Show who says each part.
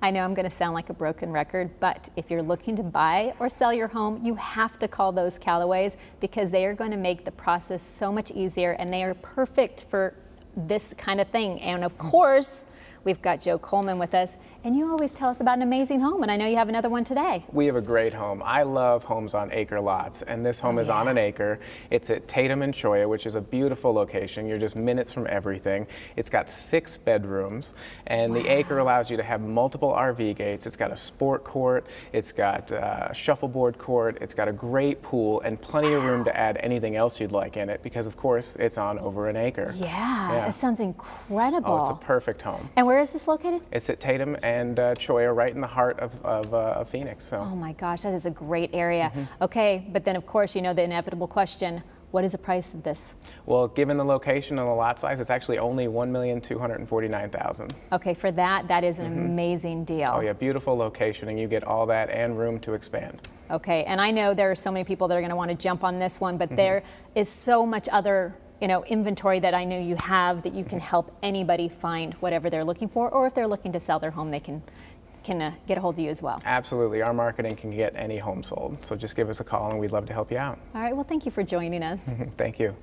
Speaker 1: I know I'm going to sound like a broken record, but if you're looking to buy or sell your home, you have to call Those Callaways because they are going to make the process so much easier, and they are perfect for this kind of thing. And of course, we've got Joe Coleman with us, and you always tell us about an amazing home, and I know you have another one today.
Speaker 2: We have a great home. I love homes on acre lots, and this home is on an acre. It's at Tatum and Cholla, which is a beautiful location. You're just minutes from everything. It's got 6 bedrooms, and the acre allows you to have multiple RV gates. It's got a sport court, it's got a shuffleboard court, it's got a great pool, and plenty of room to add anything else you'd like in it, because of course it's on over an acre.
Speaker 1: Yeah, that sounds incredible.
Speaker 2: Oh, it's a perfect home.
Speaker 1: And where is this located?
Speaker 2: It's at Tatum and Cholla, right in the heart of Phoenix. So.
Speaker 1: Oh my gosh, that is a great area. Okay, but then of course, you know the inevitable question, what is the price of this?
Speaker 2: Well, given the location and the lot size, it's actually only $1,249,000.
Speaker 1: Okay, for that, that is an amazing deal.
Speaker 2: Oh yeah, beautiful location, and you get all that and room to expand.
Speaker 1: Okay, and I know there are so many people that are going to want to jump on this one, but there is so much other inventory that I know you have that you can help anybody find whatever they're looking for, or if they're looking to sell their home, they can get a hold of you as well.
Speaker 2: Absolutely, our marketing can get any home sold, so just give us a call and we'd love to help you out.
Speaker 1: All right, well, thank you for joining us.
Speaker 2: Thank you.